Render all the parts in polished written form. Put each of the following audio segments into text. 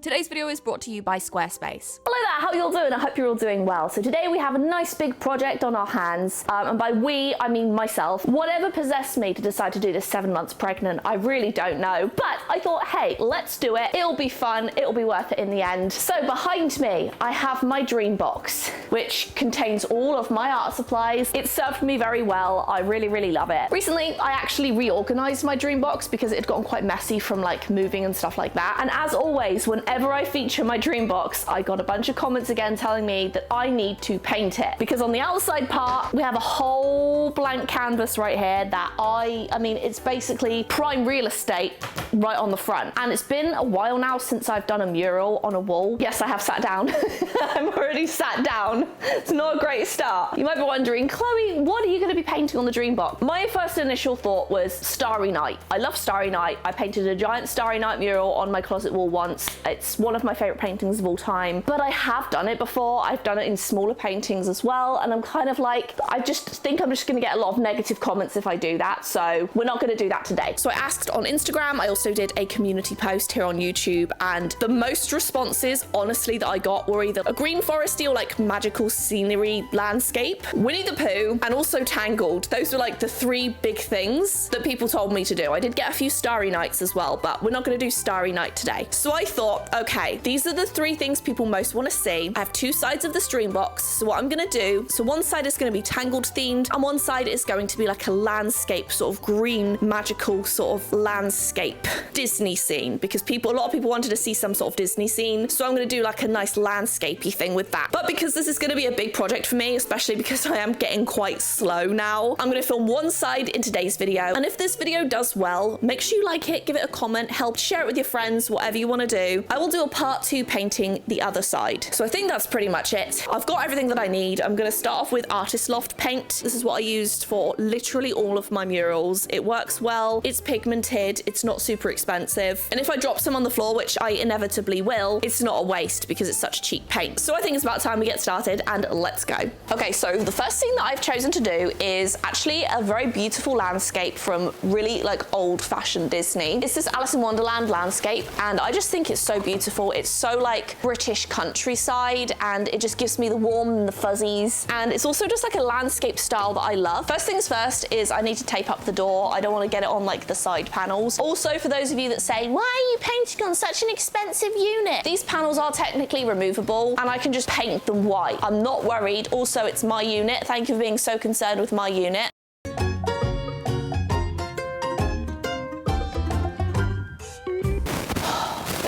Today's video is brought to you by Squarespace. Hello there, how are you all doing? I hope you're all doing well. So today we have a nice big project on our hands, and by we, I mean myself. Whatever possessed me to decide to do this 7 months pregnant, I really don't know. But I thought, hey, let's do it. It'll be fun, it'll be worth it in the end. So behind me, I have my Dreambox, which contains all of my art supplies. It served me very well. I really, really love it. Recently, I actually reorganized my Dreambox because it had gotten quite messy from like moving and stuff like that. And as always, whenever I feature my Dreambox, I got a bunch of comments again telling me that I need to paint it because on the outside part we have a whole blank canvas right here that I mean it's basically prime real estate right on the front, and it's been a while now since I've done a mural on a wall. Yes, I have sat down. I'm already sat down. It's not a great start. You might be wondering, Chloe, what are you going to be painting on the Dreambox? My first initial thought was Starry Night. I love Starry Night. I painted a giant Starry Night mural on my closet wall once. It's one of my favorite paintings of all time, but I have done it before. I've done it in smaller paintings as well, and I'm kind of like, I just think I'm just gonna get a lot of negative comments if I do that, so we're not gonna do that today. So I asked on Instagram, I also did a community post here on YouTube, and the most responses, honestly, that I got were either a green foresty or like magical scenery landscape, Winnie the Pooh, and also Tangled. Those were like the three big things that people told me to do. I did get a few Starry Nights as well, but we're not gonna do Starry Night today. So I thought, okay, these are the three things people most want to see. I have two sides of the Dreambox, so what I'm going to do, so one side is going to be Tangled themed, and one side is going to be like a landscape, sort of green, magical sort of landscape Disney scene, because a lot of people wanted to see some sort of Disney scene, so I'm going to do like a nice landscapey thing with that. But because this is going to be a big project for me, especially because I am getting quite slow now, I'm going to film one side in today's video, and if this video does well, make sure you like it, give it a comment, help share it with your friends, whatever you want to do. I will do a part 2 painting the other side. So I think that's pretty much it. I've got everything that I need. I'm going to start off with Artist Loft paint. This is what I used for literally all of my murals. It works well, it's pigmented, it's not super expensive, and if I drop some on the floor, which I inevitably will, it's not a waste because it's such cheap paint. So I think it's about time we get started, and let's go. Okay, so the first thing that I've chosen to do is actually a very beautiful landscape from really like old-fashioned Disney. It's this Alice in Wonderland landscape, and I just think it's so beautiful. It's so like British countryside, and it just gives me the warm and the fuzzies, and it's also just like a landscape style that I love. First things first is I need to tape up the door. I don't want to get it on like the side panels. Also, for those of you that say, why are you painting on such an expensive unit? These panels are technically removable, and I can just paint them white. I'm not worried. Also, it's my unit. Thank you for being so concerned with my unit. I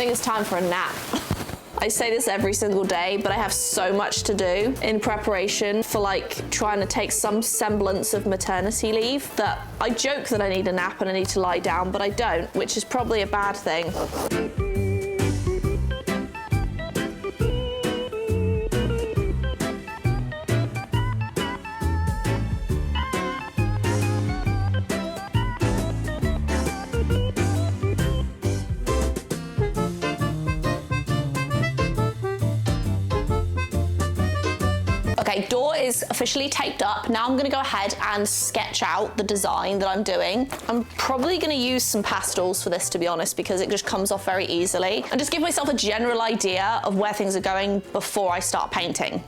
think it's time for a nap. I say this every single day, but I have so much to do in preparation for like trying to take some semblance of maternity leave that I joke that I need a nap and I need to lie down, but I don't, which is probably a bad thing. Okay, door is officially taped up. Now I'm gonna go ahead and sketch out the design that I'm doing. I'm probably gonna use some pastels for this, to be honest, because it just comes off very easily. And just give myself a general idea of where things are going before I start painting.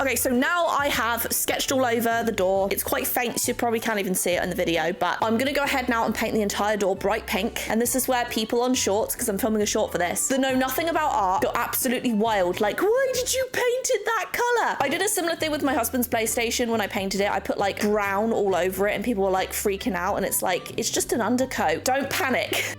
Okay, so now I have sketched all over the door. It's quite faint, so you probably can't even see it in the video, but I'm gonna go ahead now and paint the entire door bright pink. And this is where people on shorts, because I'm filming a short for this, that know nothing about art, got absolutely wild. Like, why did you paint it that color? I did a similar thing with my husband's PlayStation when I painted it. I put like brown all over it, and people were like freaking out, and it's like, it's just an undercoat. Don't panic.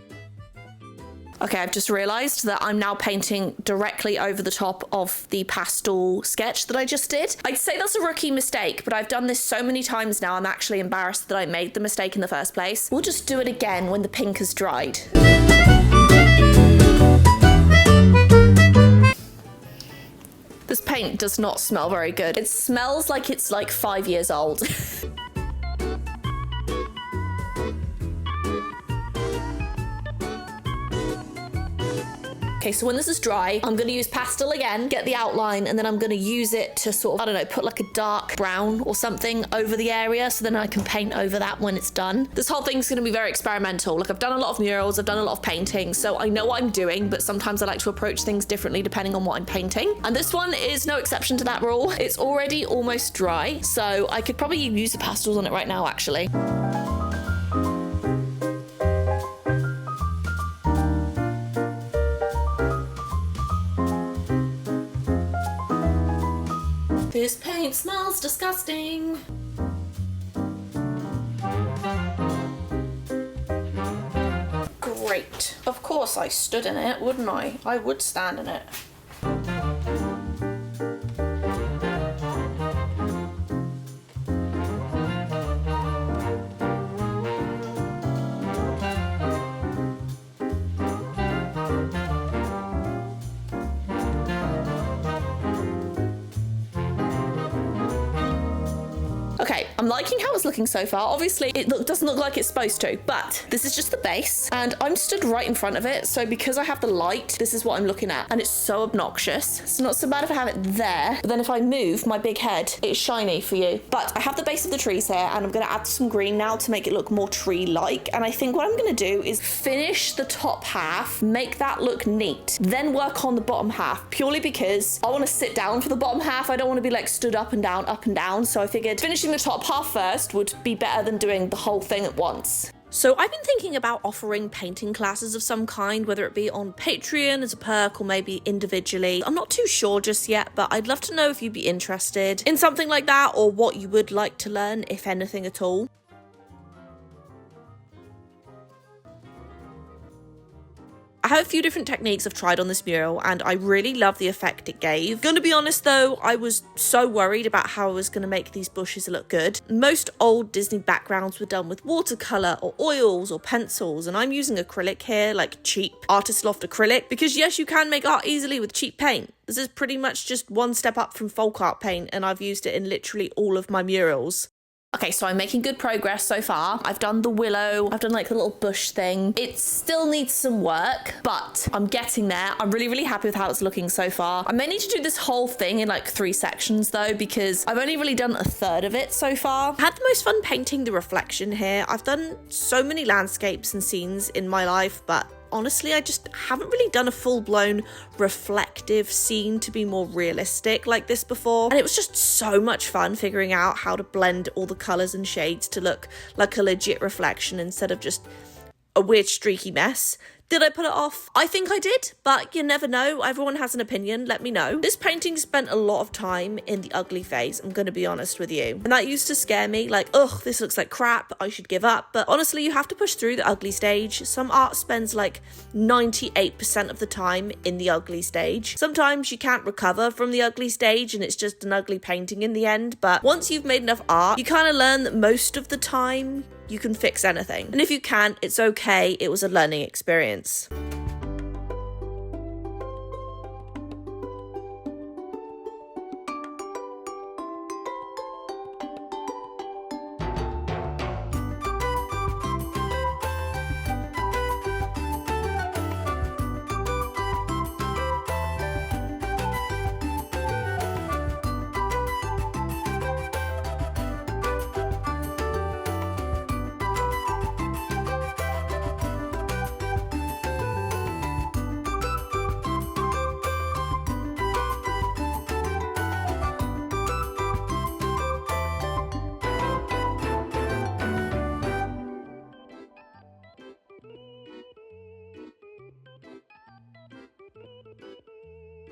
Okay, I've just realized that I'm now painting directly over the top of the pastel sketch that I just did. I'd say that's a rookie mistake, but I've done this so many times now, I'm actually embarrassed that I made the mistake in the first place. We'll just do it again when the pink has dried. This paint does not smell very good. It smells like it's like 5 years old. Okay, so when this is dry, I'm gonna use pastel again, get the outline, and then I'm gonna use it to sort of, I don't know, put like a dark brown or something over the area, so then I can paint over that when it's done. This whole thing's gonna be very experimental. Like, I've done a lot of murals, I've done a lot of painting, so I know what I'm doing, but sometimes I like to approach things differently depending on what I'm painting. And this one is no exception to that rule. It's already almost dry, so I could probably use the pastels on it right now, actually. This paint smells disgusting. Great. Of course I stood in it, wouldn't I? I would stand in it. Okay, I'm liking how it's looking so far. Obviously, it doesn't look like it's supposed to, but this is just the base, and I'm stood right in front of it, so because I have the light, this is what I'm looking at, and it's so obnoxious. It's not so bad if I have it there, but then if I move my big head, it's shiny for you. But I have the base of the trees here, and I'm gonna add some green now to make it look more tree-like, and I think what I'm gonna do is finish the top half, make that look neat, then work on the bottom half, purely because I wanna sit down for the bottom half. I don't wanna be like stood up and down, so I figured finishing the top half first would be better than doing the whole thing at once. So I've been thinking about offering painting classes of some kind, whether it be on Patreon as a perk or maybe individually. I'm not too sure just yet, but I'd love to know if you'd be interested in something like that, or what you would like to learn, if anything at all. I have a few different techniques I've tried on this mural, and I really love the effect it gave. Gonna be honest though, I was so worried about how I was gonna make these bushes look good. Most old Disney backgrounds were done with watercolor or oils or pencils, and I'm using acrylic here, like cheap Artist Loft acrylic, because yes, you can make art easily with cheap paint. This is pretty much just one step up from folk art paint, and I've used it in literally all of my murals. Okay, so I'm making good progress so far. I've done the willow, I've done like the little bush thing. It still needs some work, but I'm getting there. I'm really happy with how it's looking so far. I may need to do this whole thing in like 3 sections though, because I've only really done a third of it so far. I had the most fun painting the reflection here. I've done so many landscapes and scenes in my life, but honestly, I just haven't really done a full-blown reflective scene to be more realistic like this before. And it was just so much fun figuring out how to blend all the colours and shades to look like a legit reflection instead of just a weird streaky mess. Did I pull it off? I think I did, but you never know. Everyone has an opinion. Let me know. This painting spent a lot of time in the ugly phase, I'm going to be honest with you. And that used to scare me, like, ugh, this looks like crap, I should give up. But honestly, you have to push through the ugly stage. Some art spends like 98% of the time in the ugly stage. Sometimes you can't recover from the ugly stage and it's just an ugly painting in the end. But once you've made enough art, you kind of learn that most of the time you can fix anything. And if you can't, it's okay. It was a learning experience.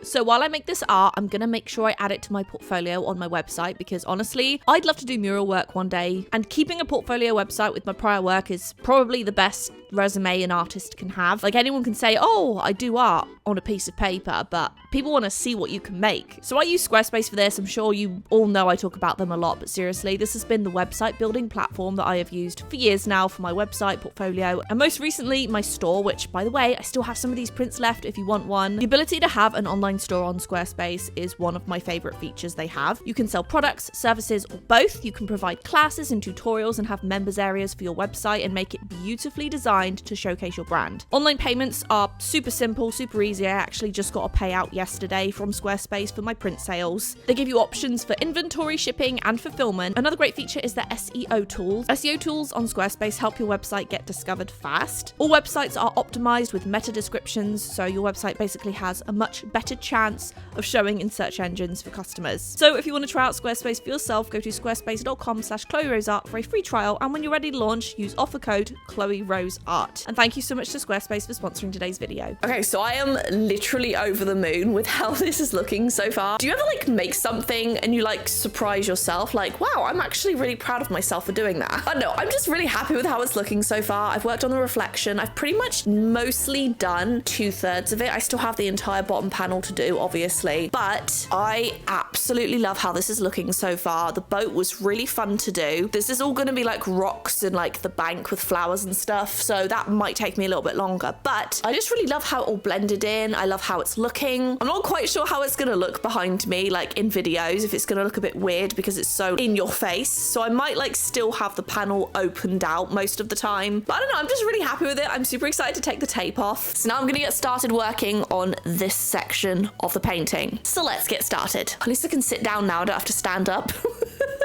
So while I make this art, I'm going to make sure I add it to my portfolio on my website, because honestly, I'd love to do mural work one day, and keeping a portfolio website with my prior work is probably the best resume an artist can have. Like, anyone can say, oh, I do art on a piece of paper, but People want to see what you can make. So I use Squarespace for this. I'm sure you all know I talk about them a lot, but seriously, this has been the website building platform that I have used for years now for my website portfolio, and most recently my store, which by the way, I still have some of these prints left if you want one. The ability to have an online store on Squarespace is one of my favorite features they have. You can sell products, services, or both. You can provide classes and tutorials and have members areas for your website and make it beautifully designed to showcase your brand. Online payments are super simple, super easy. I actually just got a payout yesterday from Squarespace for my print sales. They give you options for inventory, shipping, and fulfillment. Another great feature is their SEO tools. SEO tools on Squarespace help your website get discovered fast. All websites are optimized with meta descriptions, so your website basically has a much better chance of showing in search engines for customers. So if you want to try out Squarespace for yourself, go to squarespace.com/CHLOEROSEART for a free trial, and when you're ready to launch, use offer code CHLOEROSEART. And thank you so much to Squarespace for sponsoring today's video. Okay, so I am literally over the moon with how this is looking so far. Do you ever like make something and you like surprise yourself? Like, wow, I'm actually really proud of myself for doing that. I don't know, I'm just really happy with how it's looking so far. I've worked on the reflection. I've pretty much mostly done 2/3 of it. I still have the entire bottom panel to do, obviously, but I absolutely love how this is looking so far. The boat was really fun to do. This is all going to be like rocks and like the bank with flowers and stuff, so that might take me a little bit longer, but I just really love how it all blended in. I love how it's looking. I'm not quite sure how it's going to look behind me, like in videos, if it's going to look a bit weird because it's so in your face, so I might like still have the panel opened out most of the time, but I don't know, I'm just really happy with it. I'm super excited to take the tape off. So now I'm going to get started working on this section of the painting. So let's get started. At least I can sit down now, I don't have to stand up.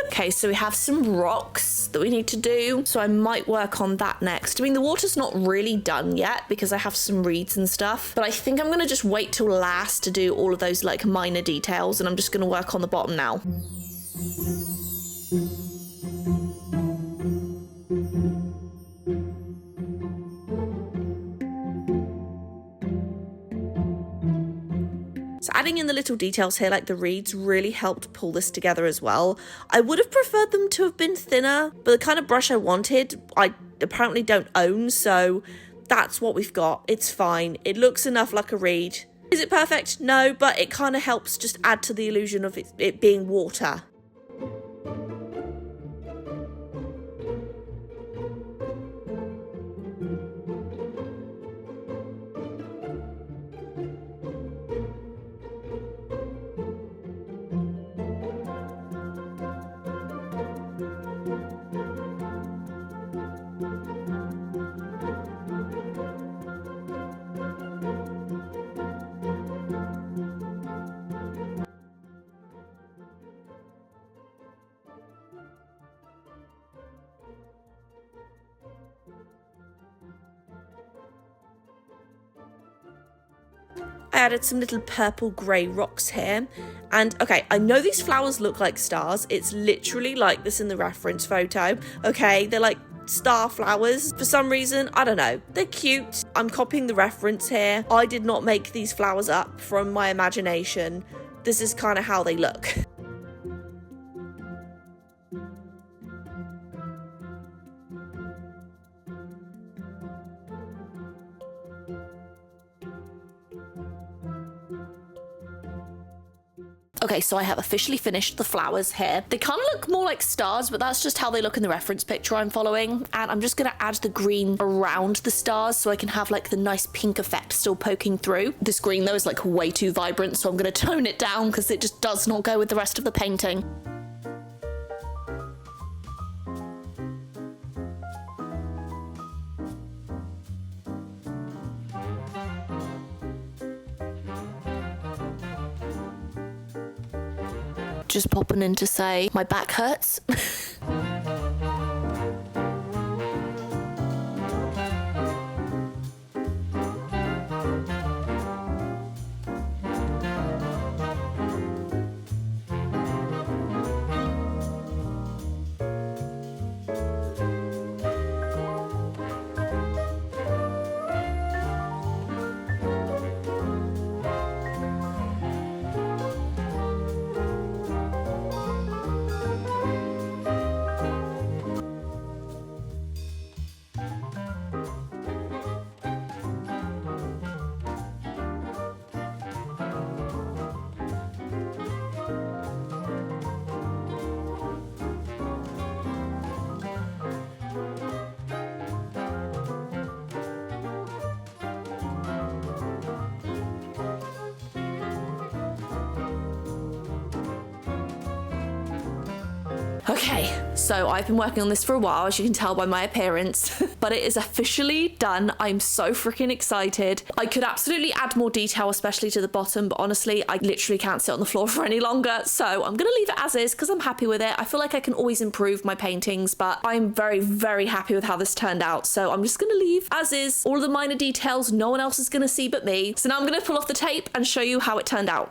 Okay, so we have some rocks that we need to do, so I might work on that next. I mean, the water's not really done yet because I have some reeds and stuff, but I think I'm gonna just wait till last to do all of those like minor details, and I'm just gonna work on the bottom now. So adding in the little details here, like the reeds, really helped pull this together as well. I would have preferred them to have been thinner, but the kind of brush I wanted, I apparently don't own, so that's what we've got. It's fine. It looks enough like a reed. Is it perfect? No, but it kind of helps just add to the illusion of it being water. I added some little purple grey rocks here, and okay, I know these flowers look like stars. It's literally like this in the reference photo. Okay, they're like star flowers for some reason. I don't know, they're cute. I'm copying the reference here. I did not make these flowers up from my imagination. This is kind of how they look. Okay, so I have officially finished the flowers here. They kind of look more like stars, but that's just how they look in the reference picture I'm following. And I'm just going to add the green around the stars so I can have like the nice pink effect still poking through. This green though is like way too vibrant, so I'm going to tone it down because it just does not go with the rest of the painting. Just popping in to say my back hurts. Okay, so I've been working on this for a while, as you can tell by my appearance, but it is officially done. I'm so freaking excited. I could absolutely add more detail, especially to the bottom, but honestly, I literally can't sit on the floor for any longer, so I'm gonna leave it as is because I'm happy with it. I feel like I can always improve my paintings, but I'm very, very happy with how this turned out, so I'm just gonna leave as is. All of the minor details no one else is gonna see but me. So now I'm gonna pull off the tape and show you how it turned out.